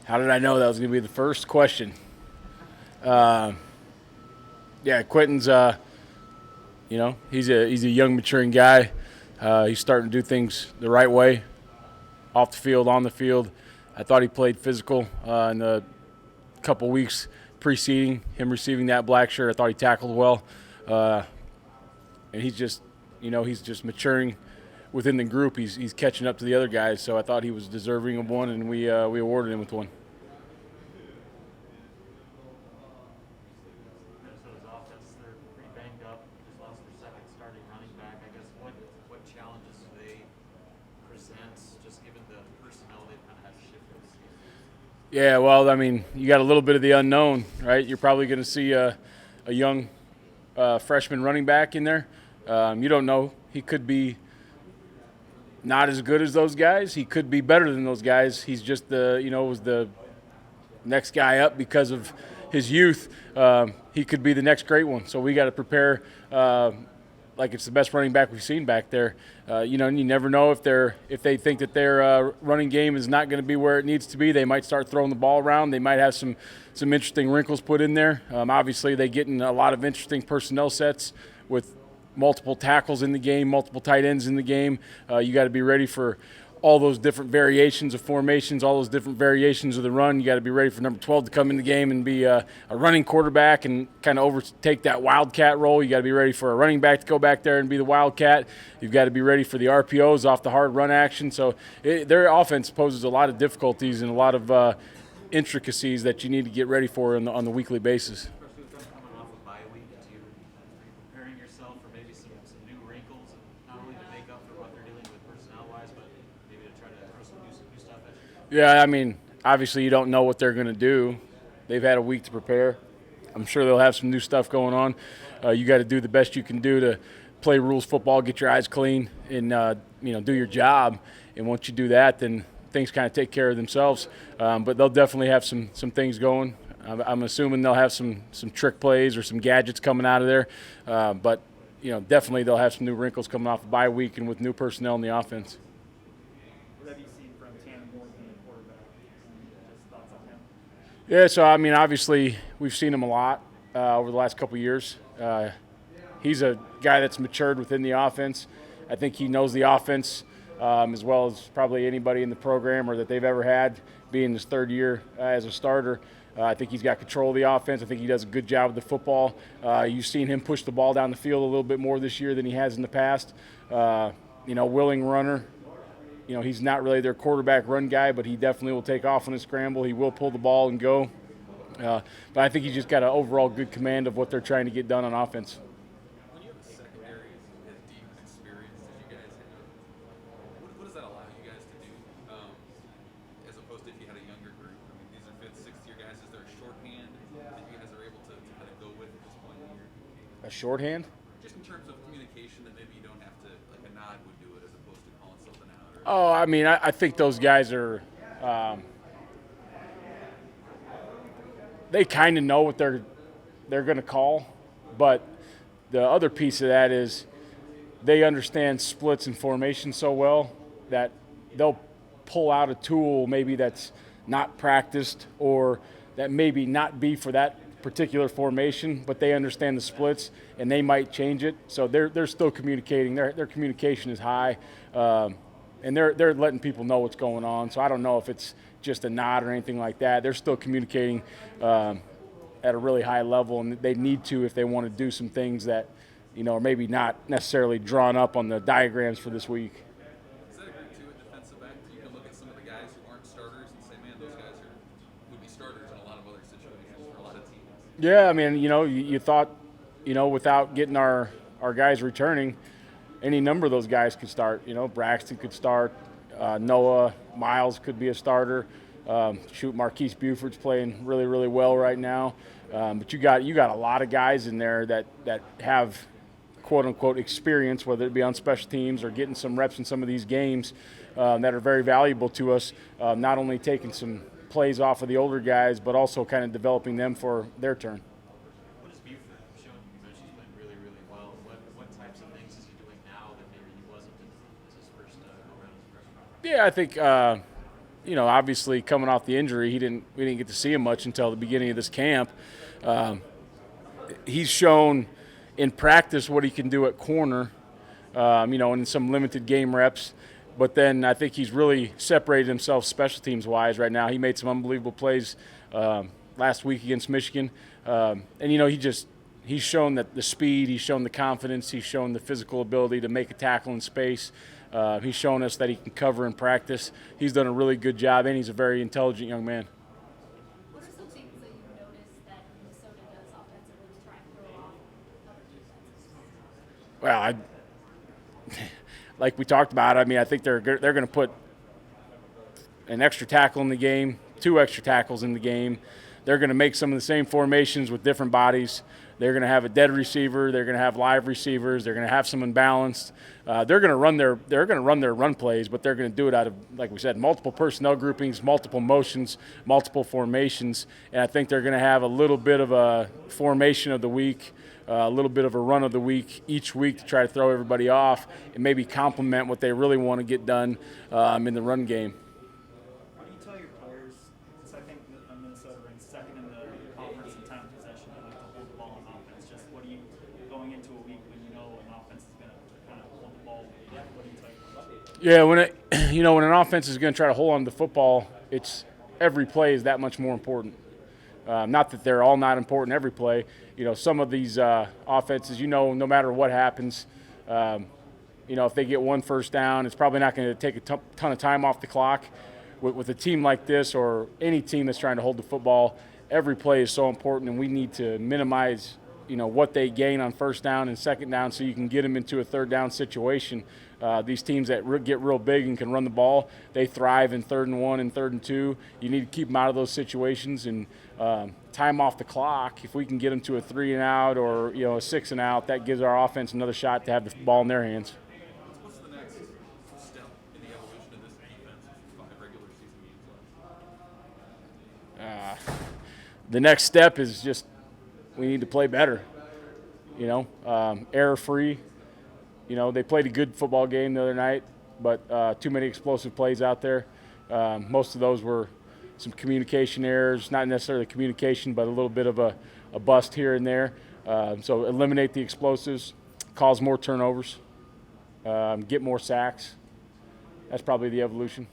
How did I know that was going to be the first question? Uh, yeah, Quentin's. He's a young, maturing guy. He's starting to do things the right way, off the field, on the field. I thought he played physical in the couple weeks preceding him receiving that black shirt. I thought he tackled well, uh, and he's just maturing within the group. He's catching up to the other guys. So I thought he was deserving of one, and we awarded him with one. Minnesota's offense, they're pretty banged up. Just lost their second starting running back. I guess what challenges do they present, just given the personnel they've kind of had shifted this season? Yeah, well, I mean, you got a little bit of the unknown, right? You're probably going to see a young freshman running back in there. You don't know. He could be not as good as those guys. He could be better than those guys. He's just was the next guy up because of his youth. He could be the next great one. So we got to prepare like it's the best running back we've seen back there. And you never know if they think that their running game is not going to be where it needs to be. They might start throwing the ball around. They might have some interesting wrinkles put in there. Obviously, they get in a lot of interesting personnel sets with multiple tackles in the game, multiple tight ends in the game. You got to be ready for all those different variations of formations, all those different variations of the run. You got to be ready for number 12 to come in the game and be a running quarterback and kind of overtake that wildcat role. You got to be ready for a running back to go back there and be the wildcat. You've got to be ready for the RPOs off the hard run action. So their offense poses a lot of difficulties and a lot of intricacies that you need to get ready for on the weekly basis. Especially with them coming off a bye week, are you preparing yourself for maybe some new wrinkles, and not only to make up for what they're dealing with personnel-wise, but maybe to try to throw some new stuff at you? Yeah, I mean, obviously you don't know what they're going to do. They've had a week to prepare. I'm sure they'll have some new stuff going on. You got to do the best you can do to play rules football, get your eyes clean, and do your job. And once you do that, then things kind of take care of themselves. But they'll definitely have some things going. I'm assuming they'll have some trick plays or some gadgets coming out of there. But definitely they'll have some new wrinkles coming off a bye week and with new personnel in the offense. What have you seen from Tanner Morgan, the quarterback? Just thoughts on him? Yeah, so I mean, obviously we've seen him a lot over the last couple of years. He's a guy that's matured within the offense. I think he knows the offense as well as probably anybody in the program or that they've ever had, being his third year as a starter. I think he's got control of the offense. I think he does a good job with the football. You've seen him push the ball down the field a little bit more this year than he has in the past. Willing runner. He's not really their quarterback run guy, but he definitely will take off on a scramble. He will pull the ball and go. But I think he's just got an overall good command of what they're trying to get done on offense. When you have a secondary as deep and experienced as you guys have, what does that allow you guys to do, as opposed to if you had a younger group? I mean, these are fifth, sixth year guys. Is there a shorthand that you guys are able to kind of go with at this point in the year? A shorthand? Just in terms of communication, that maybe you don't have to, like a nod would do it as opposed to calling something out. Or Oh, I mean, I think those guys are they kind of know what they're going to call, but the other piece of that is they understand splits and formation so well that they'll pull out a tool maybe that's not practiced or that maybe not be for that particular formation, but they understand the splits and they might change it. So they're still communicating. Their communication is high, and they're letting people know what's going on. So I don't know if it's just a nod or anything like that. They're still communicating at a really high level, and they need to if they want to do some things that are maybe not necessarily drawn up on the diagrams for this week. is that a group too at defensive back? You can look at some of the guys who aren't starters and say, man, those guys would be starters in a lot of other situations for a lot of teams. Yeah, I mean, you thought, without getting our guys returning, any number of those guys could start. Braxton could start, Noah, Miles could be a starter. Marquise Buford's playing really, really well right now. But you got a lot of guys in there that have quote unquote experience, whether it be on special teams or getting some reps in some of these games that are very valuable to us. Not only taking some plays off of the older guys, but also kind of developing them for their turn. What has Buford shown? You mentioned he's playing really, really well. What types of things is he doing now that maybe he wasn't as his first go around as a freshman? Yeah, I think obviously coming off the injury, we didn't get to see him much until the beginning of this camp. He's shown in practice what he can do at corner, in some limited game reps. But then I think he's really separated himself special teams wise right now. He made some unbelievable plays last week against Michigan, and he's shown that the speed, he's shown the confidence, he's shown the physical ability to make a tackle in space. He's shown us that he can cover in practice. He's done a really good job, and he's a very intelligent young man. What are some things that you've noticed that Minnesota does offensively to try and throw off other defenses? Well, like we talked about, I think they're going to put an extra tackle in the game, 2 extra tackles in the game. They're going to make some of the same formations with different bodies. They're going to have a dead receiver. They're going to have live receivers. They're going to have some unbalanced. They're going to run their run plays, but they're going to do it out of, like we said, multiple personnel groupings, multiple motions, multiple formations. And I think they're going to have a little bit of a formation of the week, a little bit of a run of the week each week to try to throw everybody off and maybe complement what they really want to get done in the run game. What do you tell your players? Because I think that Minnesota ranks second in the conference in time of possession. They like to hold the ball on offense. Just what do you, going into a week when you know an offense is going to kind of hold the ball, what do you tell your players? Yeah, when an offense is going to try to hold on to the football, it's every play is that much more important. Not that they're all not important every play. Some of these offenses, no matter what happens, if they get 1 first down, it's probably not going to take a ton of time off the clock. With a team like this or any team that's trying to hold the football, every play is so important, and we need to minimize, what they gain on first down and second down so you can get them into a third down situation. These teams that get real big and can run the ball, they thrive in 3rd and 1 and 3rd and 2. You need to keep them out of those situations and time off the clock. If we can get them to a 3 and out or a 6 and out, that gives our offense another shot to have the ball in their hands. What's the next step in the evolution of this defense with 5 regular season games left? The next step is just we need to play better. Error-free. They played a good football game the other night, but too many explosive plays out there. Most of those were some communication errors, not necessarily communication, but a little bit of a bust here and there. So eliminate the explosives, cause more turnovers, get more sacks. That's probably the evolution.